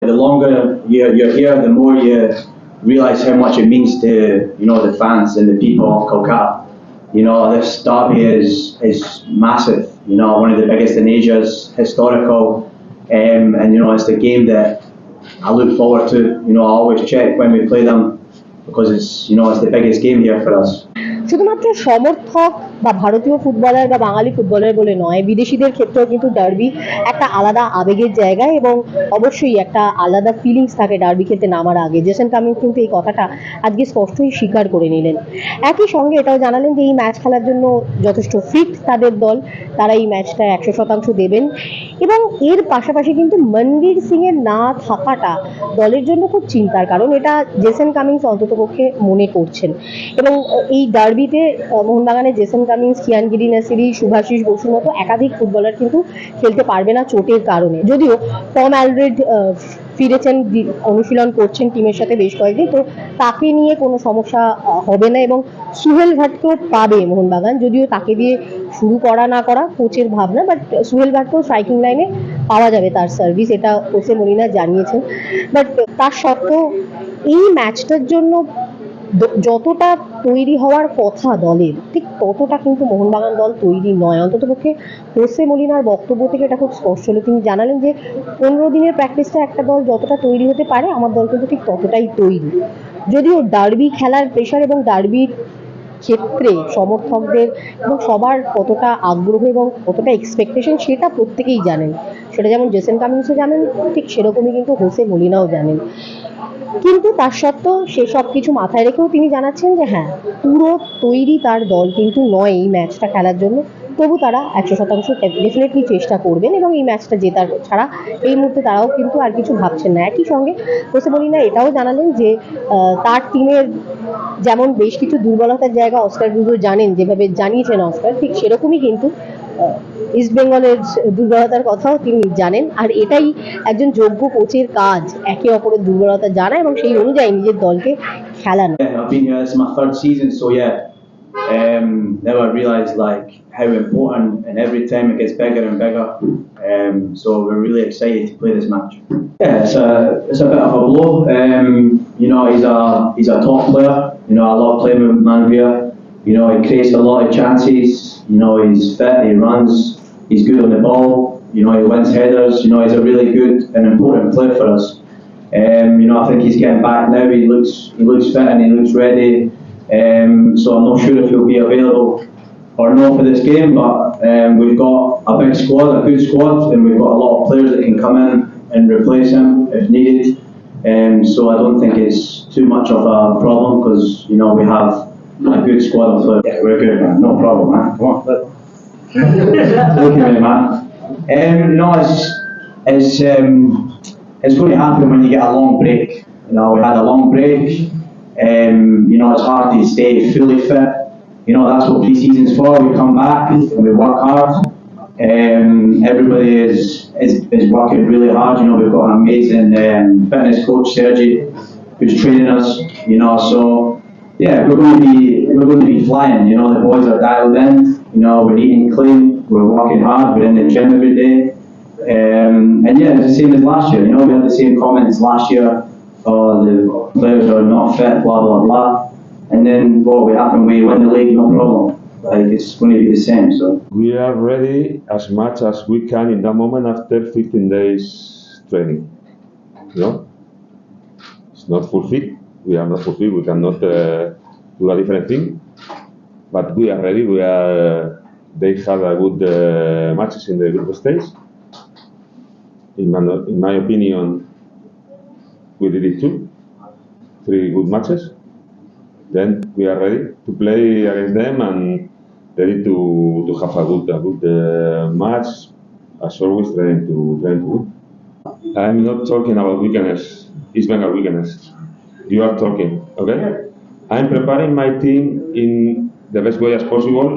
The longer you're here, the more you realise how much it means to the fans and the people of Kolkata. This derby is massive. One of the biggest in Asia, is historical, and it's the game that I look forward to. I always check when we play them because it's the biggest game here for us. শুধুমাত্র সমর্থক বা ভারতীয় footballer বা বাঙালি footballer বলে নয়, বিদেশিদের ক্ষেত্রেও কিন্তু ডার্বি একটা আলাদা আবেগের জায়গা এবং অবশ্যই একটা আলাদা ফিলিংস থাকে ডার্বি খেলতে নামার আগে। জেসন কামিন্স কিন্তু এই কথাটা আজকে স্পষ্টই স্বীকার করে নিলেন। একই সঙ্গে এটাও জানালেন যে এই ম্যাচ খেলার জন্য যথেষ্ট ফিট তাদের দল, তারা এই ম্যাচটা 100% দেবেন এবং এর পাশাপাশি কিন্তু মনবীর সিং এর না থাকাটা দলের জন্য খুব চিন্তার, কারণ এটা জেসন কামিন্স অন্ততপক্ষে মনে করছেন। এবং এই ডার্বিতে মোহনবাগানের জেসন কামিন্স, কিয়ান গিরিনাসিরি, শুভাশিস বসুর মতো একাধিক ফুটবলার কিন্তু খেলতে পারবে না চোটের কারণে। যদিও টম অ্যালড্রেড ফিরেছেন, অনুশীলন করছেন টিমের সাথে বেশ কয়েকদিন, তো তাকে নিয়ে কোনো সমস্যা হবে না এবং সুহেল ভাটকেও পাবে মোহনবাগান, যদিও তাকে দিয়ে শুরু করা না করা কোচের ভাবনা, বাট সুহেল ভাটকেও স্ট্রাইকিং লাইনে পাওয়া যাবে তার সার্ভিস, এটা হোসে মলিনা জানিয়েছেন। বাট তার সত্ত্বেও এই ম্যাচটার জন্য যতটা তৈরি হওয়ার কথা দলের, ঠিক ততটা কিন্তু মোহনবাগান দল তৈরি নয়। অন্ততপক্ষে হোসে মলিনার বক্তব্য থেকে এটা খুব স্পষ্ট হলো। তিনি জানালেন যে 15 দিনের প্র্যাকটিসটা একটা দল যতটা তৈরি হতে পারে, আমার দল কিন্তু ঠিক ততটাই তৈরি। যদিও ডার্বি খেলার প্রেশার এবং ডার্বির ক্ষেত্রে সমর্থকদের এবং সবার কতটা আগ্রহ এবং কতটা এক্সপেকটেশন সেটা প্রত্যেকেই জানেন, সেটা যেমন জেসন কামিন্সও জানেন, ঠিক সেরকমই কিন্তু হোসে মলিনাও জানেন। কিন্তু তার সত্ত্বেও সেসব কিছু মাথায় রেখেও তিনি জানাচ্ছেন যে হ্যাঁ, পুরো তৈরি তার দল কিন্তু নয় এই ম্যাচটা খেলার জন্য, তবু তারা 100% ডেফিনেটলি চেষ্টা করবেন এবং এই ম্যাচটা জেতার ছাড়া এই মুহূর্তে তারাও কিন্তু আর কিছু ভাবছেন না। একই সঙ্গে হোসে মলিনা এটাও জানালেন যে তার টিমের যেমন বেশ কিছু দুর্বলতার জায়গা অস্কার ব্রুজো জানেন, যেভাবে জানিয়েছেন অস্কার, ঠিক সেরকমই কিন্তু ইস্ট বেঙ্গলের দুর্বলতার কথাও তিনি জানেন। আর এটাই একজন যোগ্য কোচের কাজ, একে অপরের দুর্বলতা জানা এবং সেই অনুযায়ী নিজের দলকে খেলানো। I've been here, this is my third season, so now I realise how important, and every time it gets bigger and bigger. So we're really excited to play this match. Yeah, it's a bit of a blow. He's a top player. I love playing with Manvir. He creates a lot of chances. He's fit, he runs, he's good on the ball. He wins headers. He's a really good and important player for us. I think he's getting back now. He looks fit and he looks ready. So I'm not sure if he'll be available or not for this game, but we've got a big squad, a good squad, and we've got a lot of players that can come in and replace him if needed. So I don't think it's too much of a problem because we have a good squad of players. Yeah, we're good, man. No problem, man. Come on, look at me, man. It's going to happen when you get a long break. We had a long break. It's hard to stay fully fit. That's what pre-season's for. We come back and we work hard. Everybody is working really hard. We've got an amazing fitness coach, Sergi, who's training us. So yeah, we're going to be flying. The boys are dialed in. We're eating clean. We're working hard. We're in the gym every day. And yeah, it's the same as last year. We had the same comments last year. Oh, the players are not fit, blah blah blah. And then what will happen? We win the league, no problem. It's going to be the same. So we are ready as much as we can in that moment after 15 days training. It's not full fit. We are not full fit. We cannot do a different thing. But we are ready. They had a good matches in the group stage. In my opinion, we did it too. 3 good matches. Then we are ready to play against them and ready to have a good match. As always, trying to win. I'm not talking about weakness. East Bengal weakness. You are talking, okay? I'm preparing my team in the best way as possible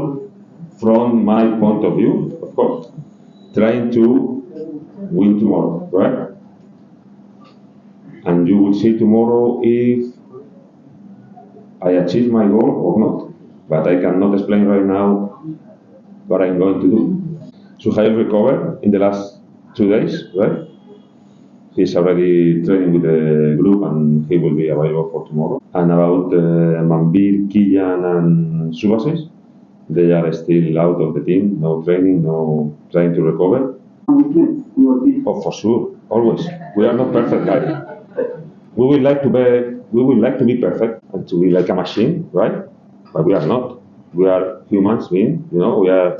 from my point of view, of course. Trying to win tomorrow, right? And you will see tomorrow if I achieve my goal or not. But I cannot explain right now what I'm going to do. So I recovered in the last 2 days, right? He's already training with the group and he will be available for tomorrow. And about Mambir, Killian and Subasic, they are still out of the team, no training, no trying to recover. Oh, for sure, always. We are not perfect, guys. We would like to be perfect and to be like a machine, right? But we are not. We are humans being, we are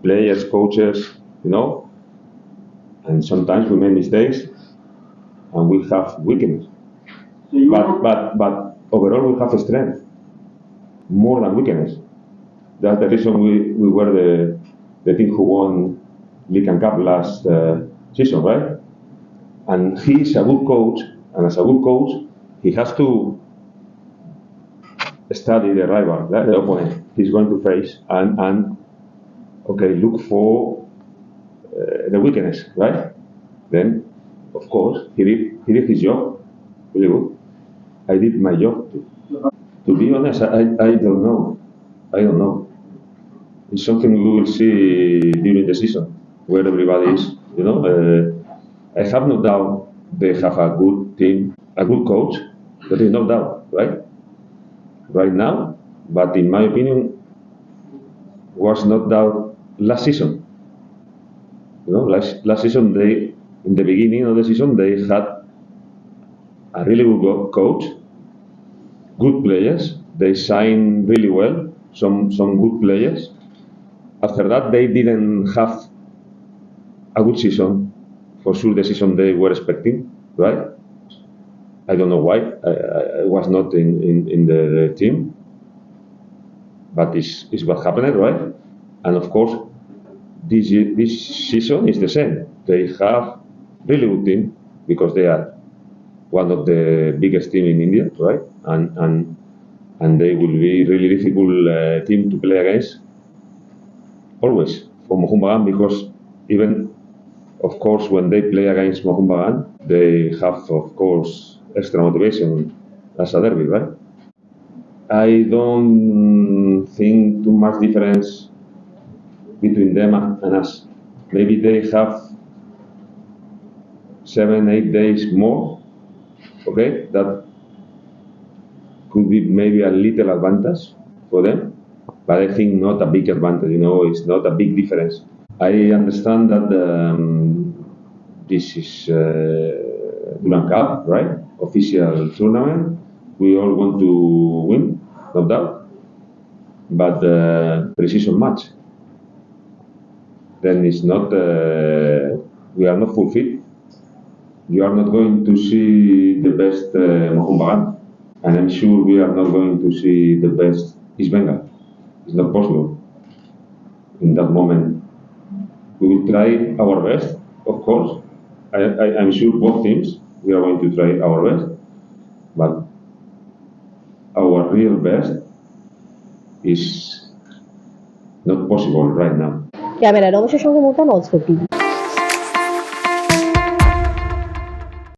players, coaches, and sometimes we make mistakes and we have weakness. But overall we have strength, more than weakness. That's the reason we were the team who won League and Cup last season, right? And he's a good coach, and as a good coach, he has to study the rival, the opponent he's going to face, and look for the weakness, right? Then, of course, he did his job really good. I did my job too. To be honest, I don't know. I don't know. It's something we will see during the season, where everybody is. I have no doubt they have a good team, a good coach. There is no doubt, right? Right now, but in my opinion, was not doubt last season. Last season in the beginning of the season, they had a really good coach, good players. They signed really well, some good players. After that, they didn't have a good season, for sure the season they were expecting, right? I don't know why. I was not in the team, but it's what happened, right? And of course, this season is the same. They have really good team because they are one of the biggest team in India, right? And they will be really difficult team to play against. Always for Mohunbagan, because even, of course, when they play against Mohunbagan, they have, of course, extra motivation as a derby, right? I don't think too much difference between them and us. Maybe they have 7-8 days more, okay? That could be maybe a little advantage for them, but I think not a big advantage, it's not a big difference. I understand that this is Duran Cup, right? Official tournament. We all want to win, no doubt. But pre-season match, then it's not. We are not full fit. You are not going to see the best Mohunbagan, and I'm sure we are not going to see the best East Bengal. It's not possible. In that moment, we will try our best, of course. I'm sure both teams, we are going to try our best, but our real best is not possible right now. Camera রমেশের সঙ্গে মোতান, all sport TV.